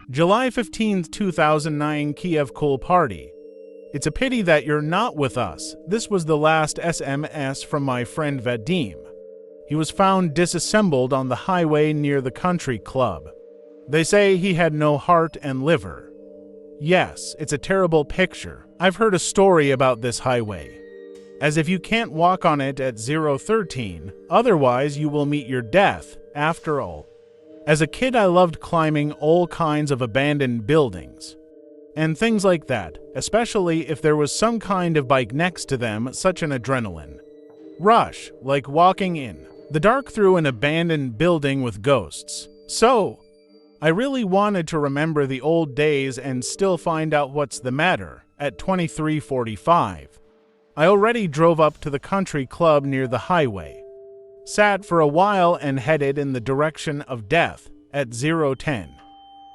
July 15th, 2009, Kiev Cool Party. It's a pity that you're not with us. This was the last SMS from my friend Vadim. He was found disassembled on the highway near the country club. They say he had no heart and liver. Yes, it's a terrible picture. I've heard a story about this highway. As if you can't walk on it at 013, otherwise you will meet your death, after all. As a kid, I loved climbing all kinds of abandoned buildings and things like that, especially if there was some kind of bike next to them, such an adrenaline rush, like walking in the dark through an abandoned building with ghosts. So, I really wanted to remember the old days and still find out what's the matter at 23:45. I already drove up to the country club near the highway, sat for a while and headed in the direction of death at 010.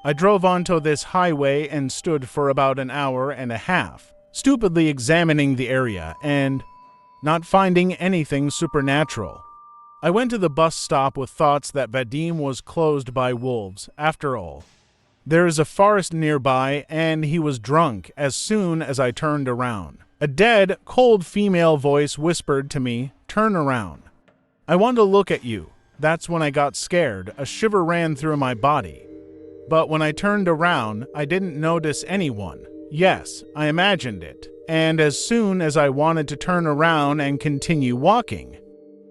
I drove onto this highway and stood for about an hour and a half, stupidly examining the area and not finding anything supernatural. I went to the bus stop with thoughts that Vadim was closed by wolves, after all. There is a forest nearby and he was drunk as soon as I turned around. A dead, cold female voice whispered to me, "Turn around. I want to look at you." That's when I got scared. A shiver ran through my body. But when I turned around, I didn't notice anyone. Yes, I imagined it. And as soon as I wanted to turn around and continue walking,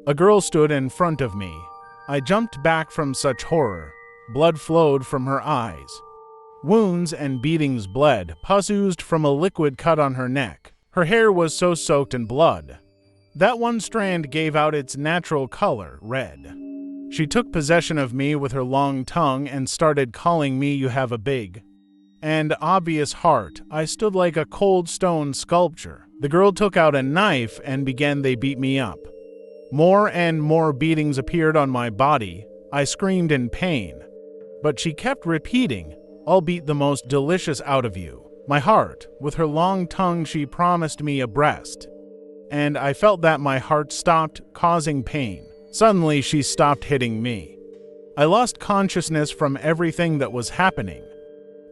a girl stood in front of me. I jumped back from such horror. Blood flowed from her eyes. Wounds and beatings bled. Pus oozed from a liquid cut on her neck. Her hair was so soaked in blood. That one strand gave out its natural color, red. She took possession of me with her long tongue and started calling me, "You have a big and obvious heart." I stood like a cold stone sculpture. The girl took out a knife and they beat me up. More and more beatings appeared on my body. I screamed in pain. But she kept repeating, "I'll beat the most delicious out of you." My heart, with her long tongue, she promised me a breast. And I felt that my heart stopped, causing pain. Suddenly, she stopped hitting me. I lost consciousness from everything that was happening.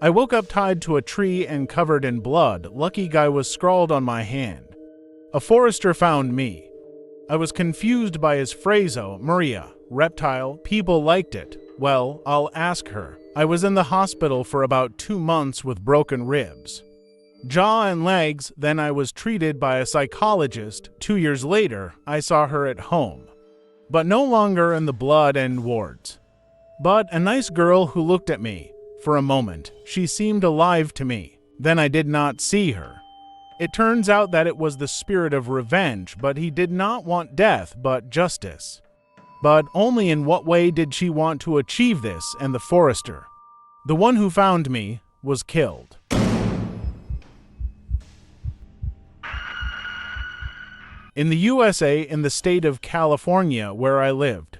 I woke up tied to a tree and covered in blood. "Lucky guy" was scrawled on my hand. A forester found me. I was confused by his phraso, "Maria, reptile, people liked it." Well, I'll ask her. I was in the hospital for about 2 months with broken ribs, jaw and legs. Then I was treated by a psychologist. 2 years later, I saw her at home, but no longer in the blood and wards. But a nice girl who looked at me. For a moment, she seemed alive to me. Then I did not see her. It turns out that it was the spirit of revenge, but he did not want death, but justice. But only in what way did she want to achieve this? And the forester, the one who found me, was killed. In the USA, in the state of California, where I lived,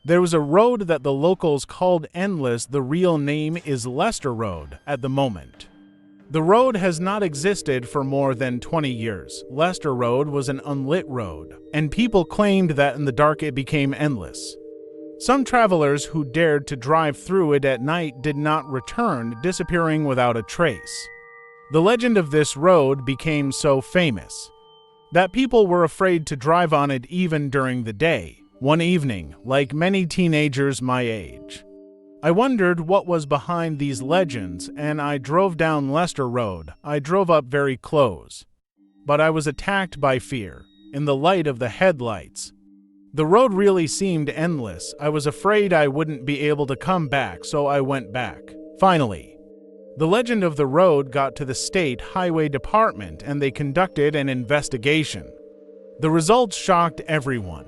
there was a road that the locals called Endless. The real name is Lester Road at the moment. The road has not existed for more than 20 years. Lester Road was an unlit road, and people claimed that in the dark it became endless. Some travelers who dared to drive through it at night did not return, disappearing without a trace. The legend of this road became so famous that people were afraid to drive on it even during the day. One evening, like many teenagers my age, I wondered what was behind these legends, and I drove down Lester Road. I drove up very close, but I was attacked by fear. In the light of the headlights, the road really seemed endless. I was afraid I wouldn't be able to come back, so I went back. Finally, the legend of the road got to the State Highway Department, and they conducted an investigation. The results shocked everyone.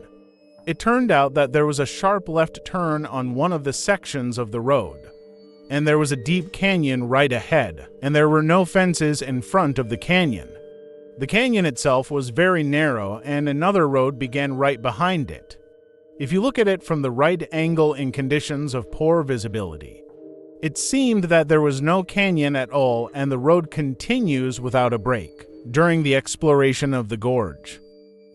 It turned out that there was a sharp left turn on one of the sections of the road, and there was a deep canyon right ahead, and there were no fences in front of the canyon. The canyon itself was very narrow, and another road began right behind it. If you look at it from the right angle in conditions of poor visibility, it seemed that there was no canyon at all, and the road continues without a break. During the exploration of the gorge,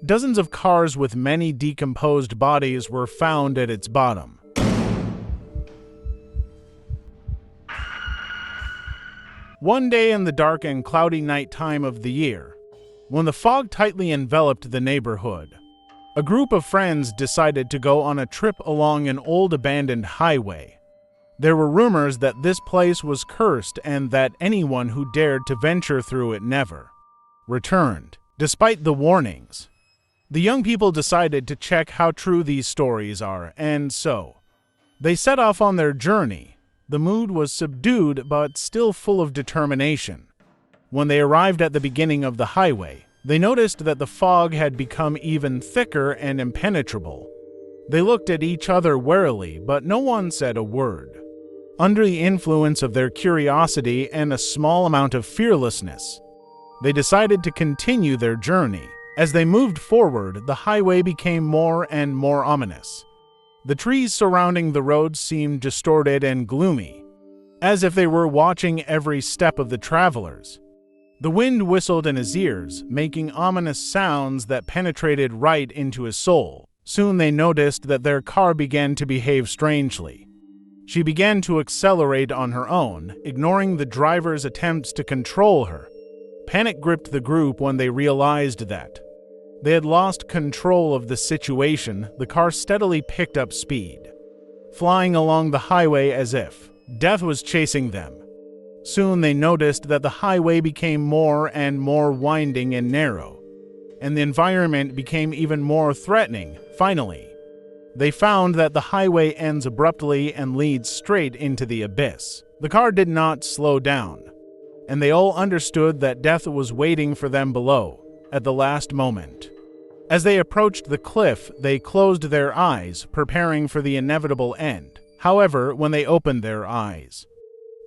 dozens of cars with many decomposed bodies were found at its bottom. One day in the dark and cloudy night time of the year, when the fog tightly enveloped the neighborhood, a group of friends decided to go on a trip along an old abandoned highway. There were rumors that this place was cursed and that anyone who dared to venture through it never returned. Despite the warnings, the young people decided to check how true these stories are, and so they set off on their journey. The mood was subdued but still full of determination. When they arrived at the beginning of the highway, they noticed that the fog had become even thicker and impenetrable. They looked at each other warily, but no one said a word. Under the influence of their curiosity and a small amount of fearlessness, they decided to continue their journey. As they moved forward, the highway became more and more ominous. The trees surrounding the road seemed distorted and gloomy, as if they were watching every step of the travelers. The wind whistled in his ears, making ominous sounds that penetrated right into his soul. Soon they noticed that their car began to behave strangely. She began to accelerate on her own, ignoring the driver's attempts to control her. Panic gripped the group when they realized that they had lost control of the situation. The car steadily picked up speed, flying along the highway as if death was chasing them. Soon they noticed that the highway became more and more winding and narrow, and the environment became even more threatening. Finally, they found that the highway ends abruptly and leads straight into the abyss. The car did not slow down, and they all understood that death was waiting for them below at the last moment. As they approached the cliff, they closed their eyes, preparing for the inevitable end. However, when they opened their eyes,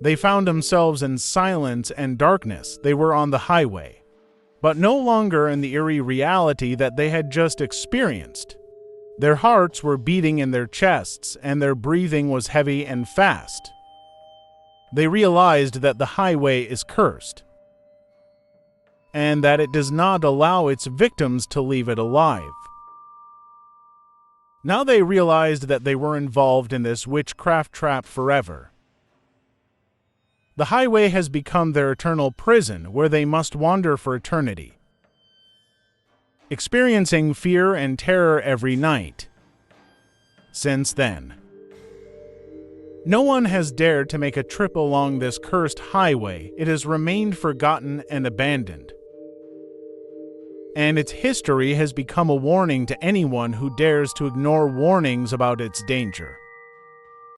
they found themselves in silence and darkness. They were on the highway, but no longer in the eerie reality that they had just experienced. Their hearts were beating in their chests, and their breathing was heavy and fast. They realized that the highway is cursed, and that it does not allow its victims to leave it alive. Now they realized that they were involved in this witchcraft trap forever. The highway has become their eternal prison where they must wander for eternity, experiencing fear and terror every night. Since then, no one has dared to make a trip along this cursed highway. It has remained forgotten and abandoned, and its history has become a warning to anyone who dares to ignore warnings about its danger.